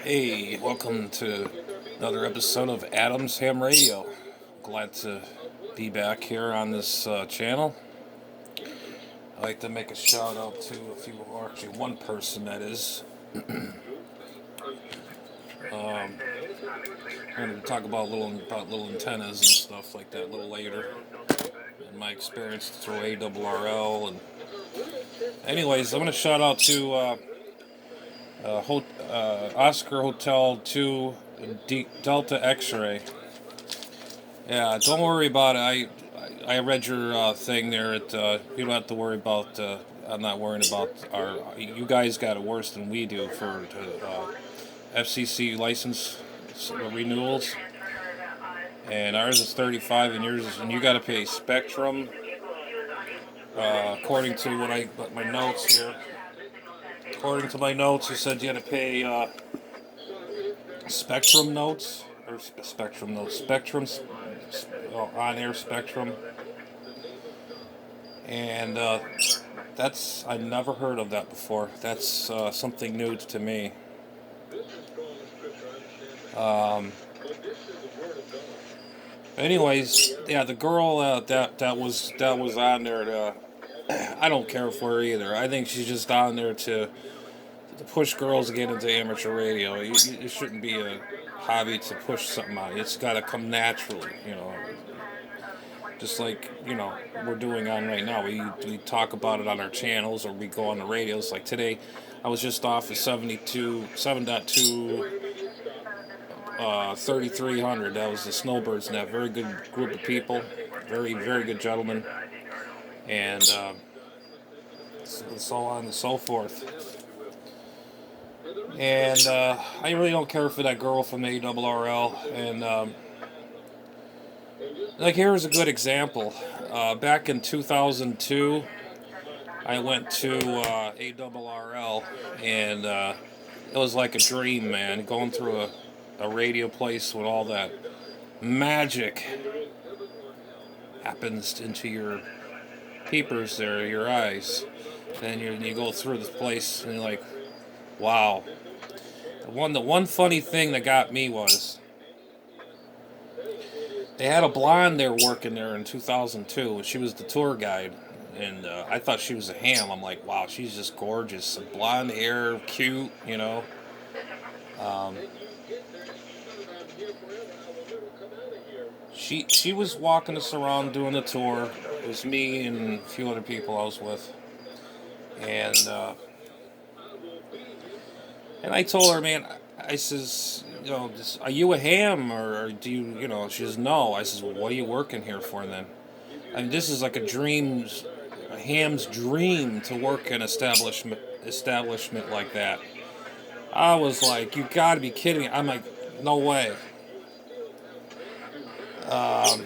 Hey, welcome to another episode of Adam's Hamradio. Glad to be back here on this channel. I'd like to make a shout out to a few, or actually one person that is. Um, I'm going to talk about little antennas and stuff like that a little later, and my experience through ARRL. And anyways, I'm going to shout out to Oscar Hotel 2 Delta X-Ray. Yeah, don't worry about it. I read your thing there. You don't have to worry about. I'm not worrying about our. You guys got it worse than we do for FCC license renewals, and ours is 35, and yours is, and you got to pay Spectrum. According to my notes here. According to my notes, you said you had to pay Spectrum notes or Spectrum notes, on air Spectrum. And that's I never heard of that before. That's something new to me. Um, anyways, yeah, the girl that was on there. I don't care for her either. I think she's just on there to push girls to get into amateur radio. You shouldn't be a hobby to push something out. It's got to come naturally, just like we're doing on right now. We talk about it on our channels, or we go on the radios. Like today, I was just off of 7.2 3300. That was the Snowbirds Net. Very good group of people, very good gentlemen, and so on and so forth. And I really don't care for that girl from ARRL. And like, here's a good example. Back in 2002, I went to ARRL, and it was like a dream, man. Going through a radio place with all that magic happens into your peepers there, your eyes. Then you go through this place, and you're like, wow. The one funny thing that got me was they had a blonde there working there in 2002. She was the tour guide, and I thought she was a ham. I'm like, wow, she's just gorgeous. Blonde hair, cute. Um, she was walking us around doing the tour. It was me and a few other people I was with, and I told her, man, I says, are you a ham, or do you? She says, no. I says, well, what are you working here for then? I mean, this is like a ham's dream to work in establishment like that. I was like, you got to be kidding me. I'm like, no way. Um,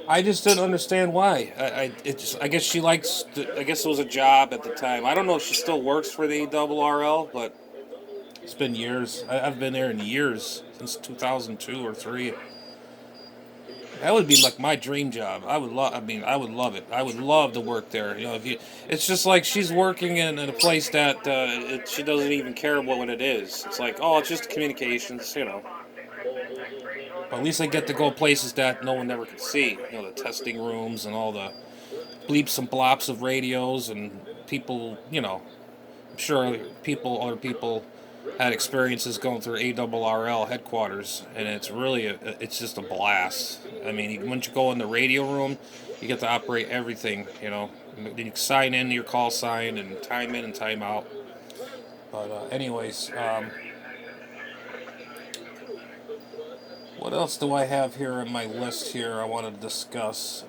I just didn't understand why. I guess she likes. I guess it was a job at the time. I don't know if she still works for the ARRL, but it's been years. I've been there in years, since 2002 or three. That would be like my dream job. I would love. I mean, I would love it. I would love to work there. If you, it's just like she's working in a place that she doesn't even care what it is. It's like, oh, it's just communications. But at least I get to go places that no one ever could see. The testing rooms and all the bleeps and blops of radios and people. I'm sure other people had experiences going through ARRL headquarters, and it's just a blast. I mean, once you go in the radio room, you get to operate everything. You can sign in your call sign and time in and time out. But anyways, what else do I have here in my list here I want to discuss?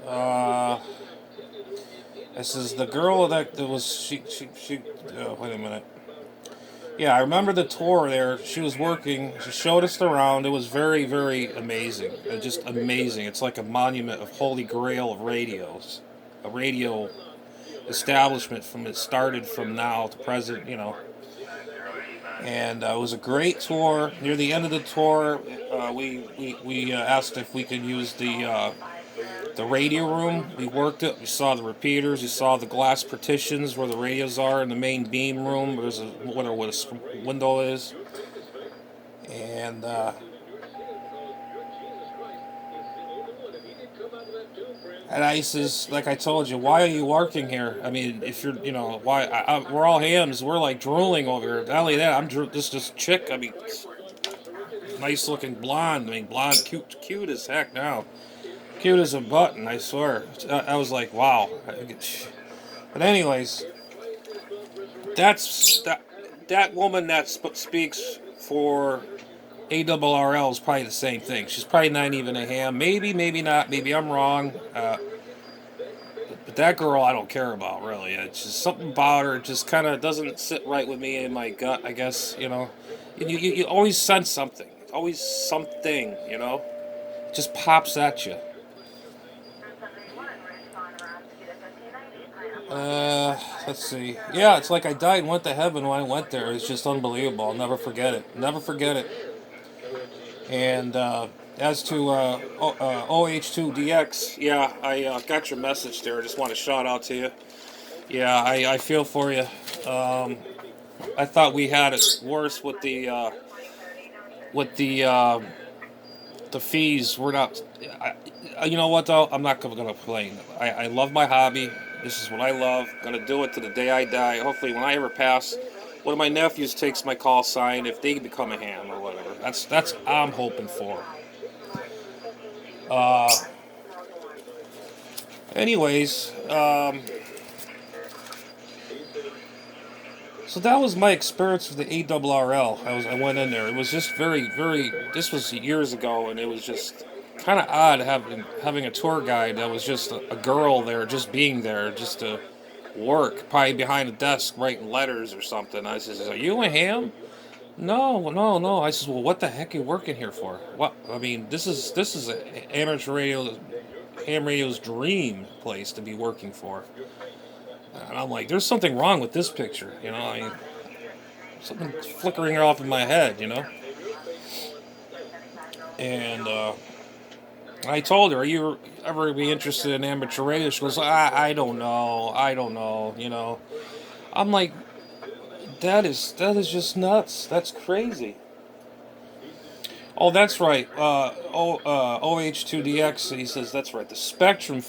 This is the girl that was she. Wait a minute. Yeah, I remember the tour there. She was working. She showed us around. It was very, very amazing. Just amazing. It's like a monument of holy grail of radios. A radio establishment from it started from now to present. And it was a great tour. Near the end of the tour, we asked if we could use the radio room. We worked it. We saw the repeaters. We saw the glass partitions where the radios are in the main beam room. There's a what a window is, and and I says, like I told you, why are you working here? I mean, if you're, why? We're all hams. We're like drooling over here. Not only that, this chick. I mean, nice looking blonde. I mean, blonde, cute as heck now. Cute as a button, I swear. I was like, wow. But anyways, that's that woman that speaks for ARRL is probably the same thing. She's probably not even a ham. Maybe, maybe not. Maybe I'm wrong. But that girl, I don't care about really. It's just something about her just kind of doesn't sit right with me in my gut. I guess you always sense something. It's always something. It just pops at you. Let's see. Yeah, it's like I died and went to heaven when I went there. It's just unbelievable. I'll never forget it. Never forget it. And as to OH2DX, yeah, I got your message there. I just want to shout out to you. Yeah, I feel for you. I thought we had it worse with the fees. We're not. You know what though? I'm not going to complain. I love my hobby. This is what I love. I'm gonna do it to the day I die. Hopefully, when I ever pass, one of my nephews takes my call sign if they become a ham or whatever. That's I'm hoping for. Uh, anyways, so that was my experience with the ARRL. I went in there. It was just very. This was years ago, and it was just kind of odd having a tour guide that was just a girl there, just being there, just to work, probably behind a desk writing letters or something. I says, "Are you a ham?" No, no, no. I says, "Well, what the heck are you working here for?" What? I mean, this is a amateur radio, ham radio's dream place to be working for. And I'm like, there's something wrong with this picture, I mean, something flickering off in my head. And I told her, "Are you ever be interested in amateur radio?" She goes, I don't know. I'm like, that is just nuts. That's crazy. Oh, that's right. OH2DX. He says that's right. The spectrum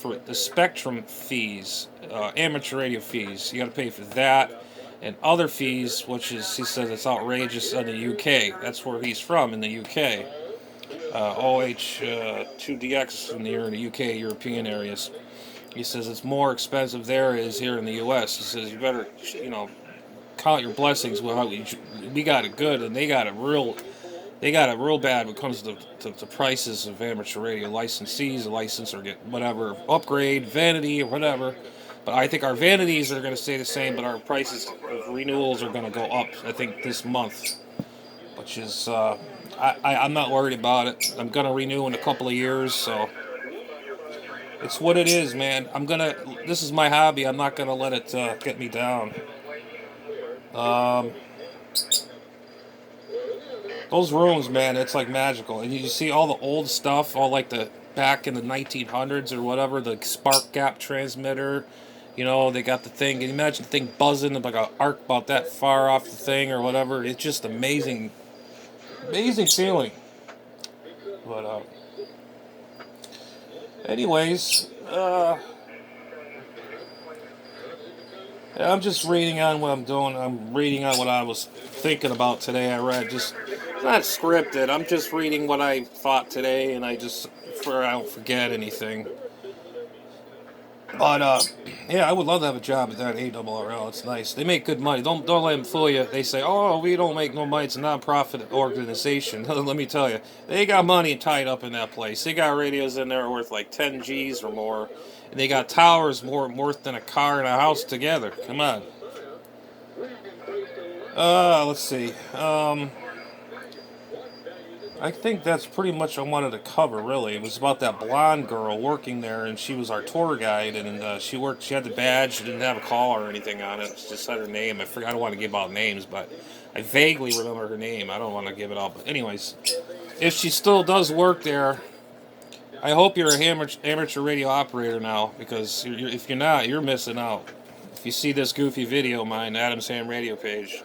fees, amateur radio fees. You got to pay for that, and other fees, which is he says it's outrageous in the UK. That's where he's from in the UK. OH2DX in the UK European areas. He says it's more expensive there is here in the U.S. He says you better count your blessings. We got it good, and they got it real. They got it real bad when it comes to prices of amateur radio licensees, a license or get whatever upgrade, vanity or whatever. But I think our vanities are going to stay the same, but our prices of renewals are going to go up. I think this month, which is I'm not worried about it. I'm going to renew in a couple of years, so it's what it is, man. This is my hobby. I'm not gonna let it get me down. Um, those rooms, man, it's like magical. And you see all the old stuff, all like the back in the 1900s or whatever, the spark gap transmitter. They got the thing. Can you imagine the thing buzzing like an arc about that far off the thing or whatever? It's just amazing, amazing feeling. But anyways, I'm just reading on what I'm doing. I'm reading on what I was thinking about today. I read just not scripted. I'm just reading what I thought today, and I don't forget anything. But yeah, I would love to have a job at that ARRL. It's nice. They make good money. Don't let them fool you. They say, "Oh, we don't make no money. It's a non-profit organization." Let me tell you, they got money tied up in that place. They got radios in there worth like 10 G's or more, and they got towers more worth than a car and a house together. Come on. Let's see. I think that's pretty much what I wanted to cover, really. It was about that blonde girl working there, and she was our tour guide, and she worked. She had the badge. She didn't have a call or anything on it. She just said her name. I forgot. I don't want to give out names, but I vaguely remember her name. I don't want to give it out, but anyways, if she still does work there, I hope you're a amateur radio operator now, because if you're not, you're missing out. If you see this goofy video of mine, Adam's Ham Radio page,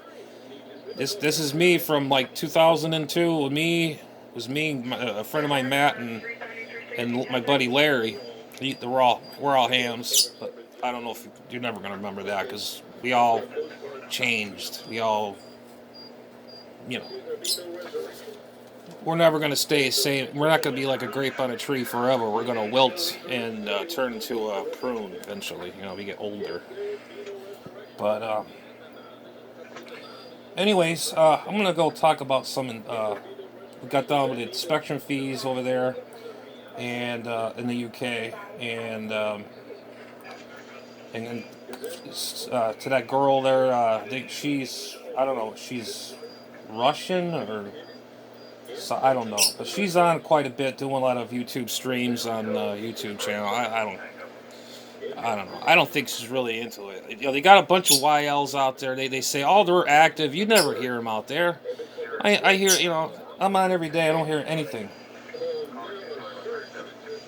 this is me from like 2002. A friend of mine, Matt, and my buddy Larry. We're all hams, but I don't know if you're never gonna remember that, because we all changed. We all, you know, we're never going to stay same. We're not going to be like a grape on a tree forever. We're going to wilt and turn into a prune eventually. We get older. But anyways, I'm going to go talk about some. We got down with the inspection fees over there, and in the UK, and to that girl there. I think I don't know. She's Russian or. So I don't know, but she's on quite a bit, doing a lot of YouTube streams on the YouTube channel. I don't know. I don't think she's really into it. They got a bunch of YLs out there. They say, oh, they're active. You never hear them out there. I hear, I'm on every day. I don't hear anything.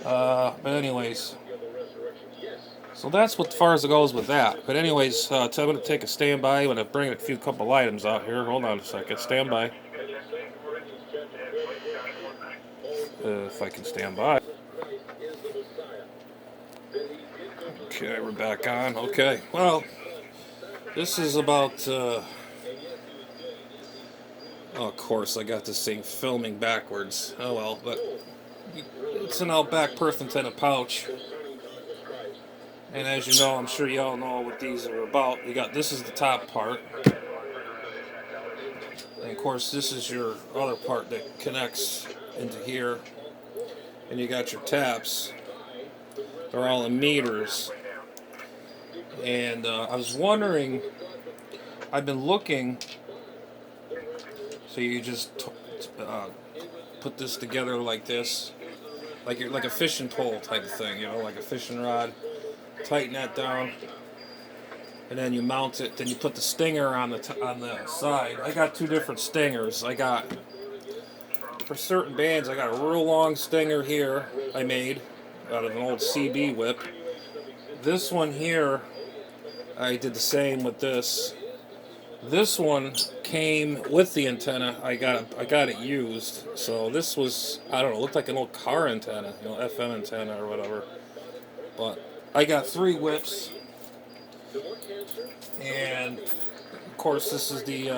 But anyways, so that's what far as it goes with that. But anyways, so I'm going to take a standby. I'm going to bring a couple items out here. Hold on a second. Standby. If I can stand by. Okay, we're back on. Okay, well, this is about, of course, I got this thing filming backwards. Oh well, but it's an Outback Perth antenna pouch. And as you know, I'm sure you all know what these are about. This is the top part. And of course, this is your other part that connects into here. And you got your taps. They're all in meters. And I was wondering, I've been looking, so you just put this together like this, like a fishing pole type of thing, like a fishing rod. Tighten that down, and then you mount it. Then you put the stinger on the side. I got two different stingers. For certain bands, I got a real long stinger here I made out of an old CB whip. This one here, I did the same with this. This one came with the antenna. I got it used. So this was, I don't know, looked like an old car antenna, FM antenna or whatever. But I got 3 whips, and of course this is the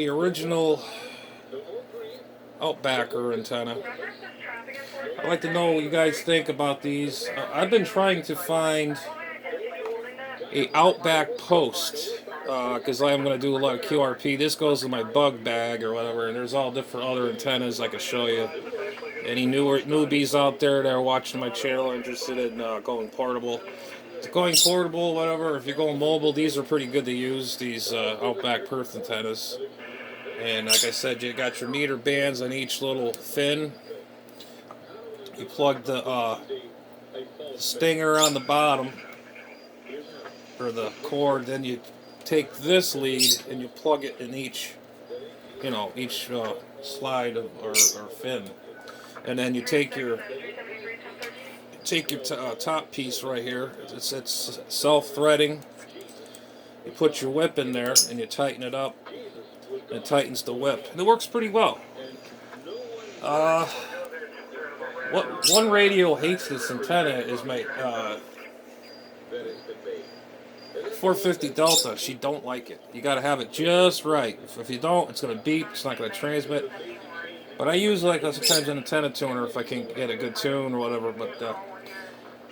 original Outbacker antenna. I'd like to know what you guys think about these. I've been trying to find a Outback post, because I'm going to do a lot of QRP. This goes in my bug bag or whatever, and there's all different other antennas I can show you. Any newbies out there that are watching my channel are interested in going portable. Going portable, whatever. If you're going mobile, these are pretty good to use, these Outback Perth antennas. And like I said, you got your meter bands on each little fin. You plug the stinger on the bottom, or the cord. Then you take this lead and you plug it in each slide or fin. And then you take your top piece right here. It's self-threading. You put your whip in there and you tighten it up. It tightens the whip, and it works pretty well. What one radio hates this antenna is my 450 Delta. She don't like it. You got to have it just right. If you don't, it's going to beep. It's not going to transmit. But I use sometimes an antenna tuner if I can get a good tune or whatever. But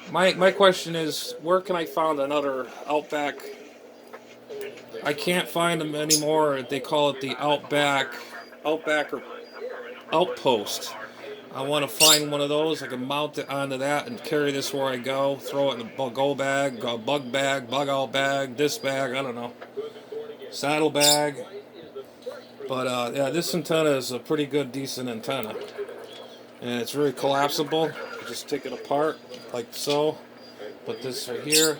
my question is, where can I find another Outback? I can't find them anymore. They call it the Outback or Outpost. I want to find one of those. I can mount it onto that and carry this where I go. Throw it in a go bag, bug bag, bug out bag, this bag, I don't know, saddle bag. But yeah, this antenna is a pretty good, decent antenna, and it's very collapsible. You just take it apart like so. Put this right here.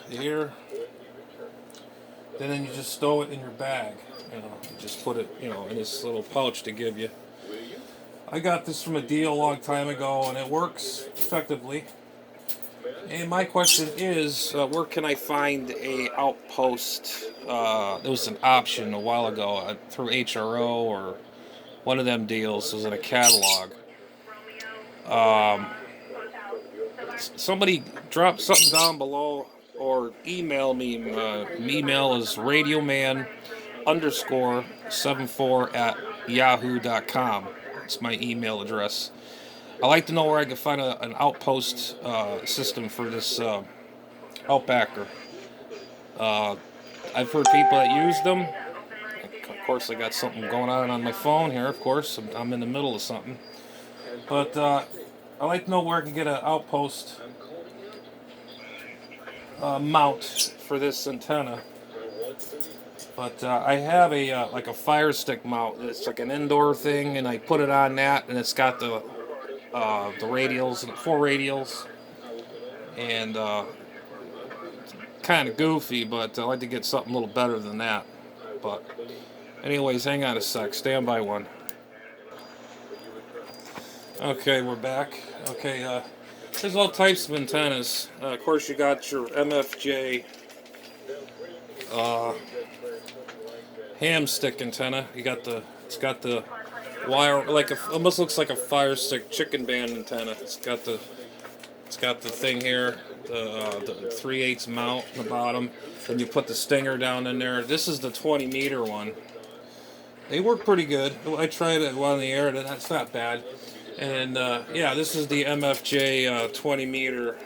Then you just stow it in your bag. You just put it, in this little pouch to give you. I got this from a deal a long time ago, and it works effectively. And my question is, where can I find a outpost? There was an option a while ago through HRO or one of them deals. It was in a catalog. Um, Somebody drop something down below or email me. Email is radioman underscore 74 at yahoo.com. It's my email address. I like to know where I can find an outpost system for this Outbacker. Uh, I've heard people that use them. Of course, I got something going on my phone here. Of course, I'm in the middle of something. But I like to know where I can get an outpost mount for this antenna. But I have a like a Fire Stick mount. It's like an indoor thing, and I put it on that, and it's got the radials and 4 radials, and kind of goofy, but I like to get something a little better than that. But anyways, hang on a sec. Stand by one. Okay, we're back. Okay, there's all types of antennas. Of course, you got your MFJ ham stick antenna. It's got the wire, like almost looks like a Fire Stick chicken band antenna. It's got the thing here, the 3/8 mount on the bottom. Then you put the stinger down in there. This is the 20 meter one. They work pretty good. I tried it while in the air, and that's not bad. And yeah, this is the MFJ 20 meter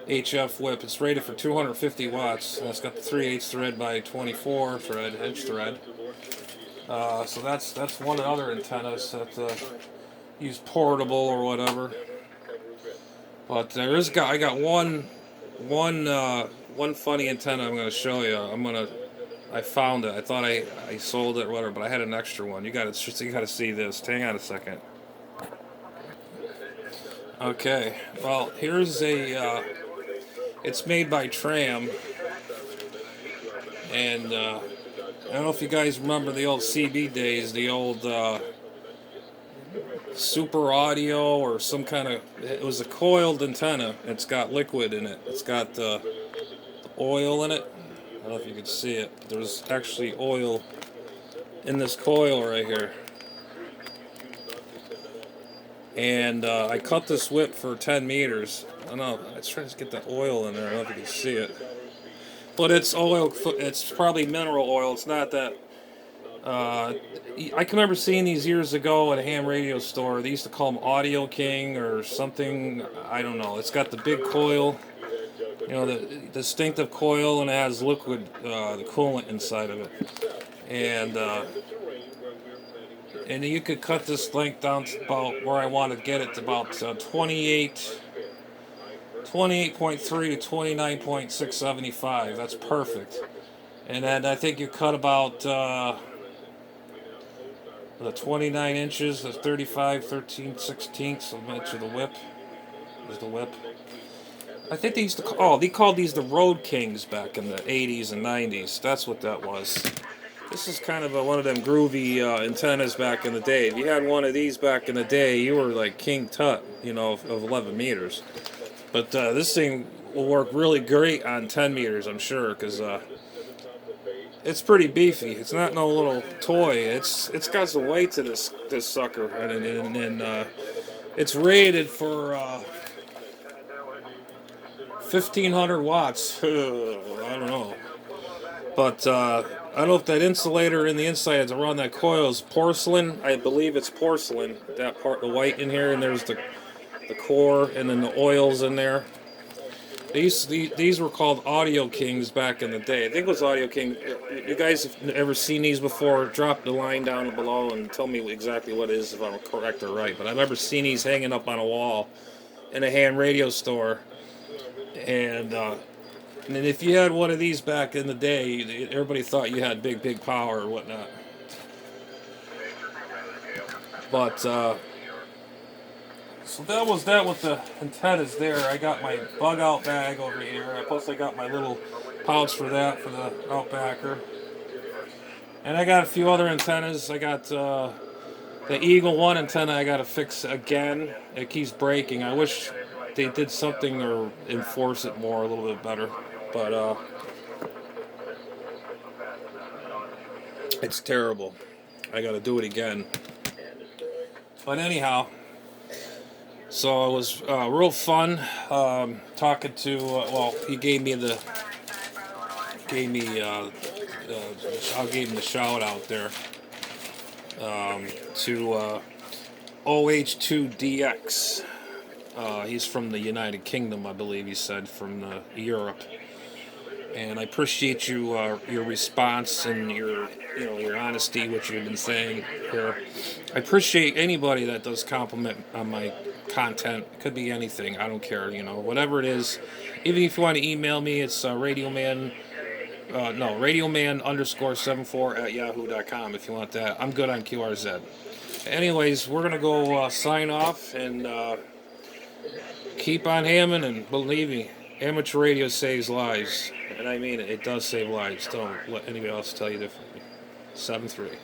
HF whip. It's rated for 250 watts. And it's got the 3/8 thread by 24 thread, inch thread. So that's one of the other antennas that use portable or whatever. But I got one funny antenna I'm going to show you. I found it. I thought I sold it or whatever, but I had an extra one. You got to see this. Hang on a second. Okay. Well, here's it's made by Tram, and I don't know if you guys remember the old CB days, the old Super Audio or some kind of. It was a coiled antenna. It's got liquid in it. It's got oil in it. I don't know if you can see it, but there's actually oil in this coil right here. And I cut this whip for 10 meters. I don't know, I was trying to get the oil in there. I don't know if you can see it. But it's oil, it's probably mineral oil. It's not that. I can remember seeing these years ago at a ham radio store. They used to call them Audio King or something. I don't know. It's got the big coil. You know, the distinctive coil, and it has liquid, the coolant inside of it. And you could cut this length down to about where I want to get it to about 28.3 to 29.675. That's perfect. And then I think you cut about the 29 inches, the 35, 13 sixteenths of an inch of the whip. There's the whip. I think they used to they called these the Road Kings back in the 80s and 90s. That's what that was. This is kind of one of them groovy antennas back in the day. If you had one of these back in the day, you were like King Tut, of 11 meters. But this thing will work really great on 10 meters, I'm sure, because it's pretty beefy. It's not no little toy. It's got some weight to this sucker, and it's rated for 1,500 watts. I don't know. But I don't know if that insulator in the inside is around that coil is porcelain. I believe it's porcelain. That part, the white in here, and there's the core, and then the oils in there. These were called Audio Kings back in the day. I think it was Audio King. You guys have ever seen these before? Drop the line down below and tell me exactly what it is, if I'm correct or right. But I've ever seen these hanging up on a wall in a ham radio store. And if you had one of these back in the day, everybody thought you had big power or whatnot. But so that was that with the antennas there. I got my bug out bag over here. Plus I got my little pouch for that for the Outbacker. And I got a few other antennas. I got The Eagle One antenna I gotta fix again. It keeps breaking. I wish they did something or enforce it more a little bit better. But it's terrible. I gotta do it again. But anyhow, so it was real fun talking to. He gave me. I gave him the shout out there to OH2DX. He's from the United Kingdom, I believe he said, from Europe. And I appreciate your response and your honesty, what you've been saying here. I appreciate anybody that does compliment on my content. It could be anything. I don't care. Whatever it is. Even if you want to email me, it's radioman. No, radioman underscore 74 at yahoo.com if you want that. I'm good on QRZ. Anyways, we're gonna go sign off and keep on hamming, and believe me, amateur radio saves lives. And I mean it. It does save lives. Don't let anybody else tell you differently. 7-3.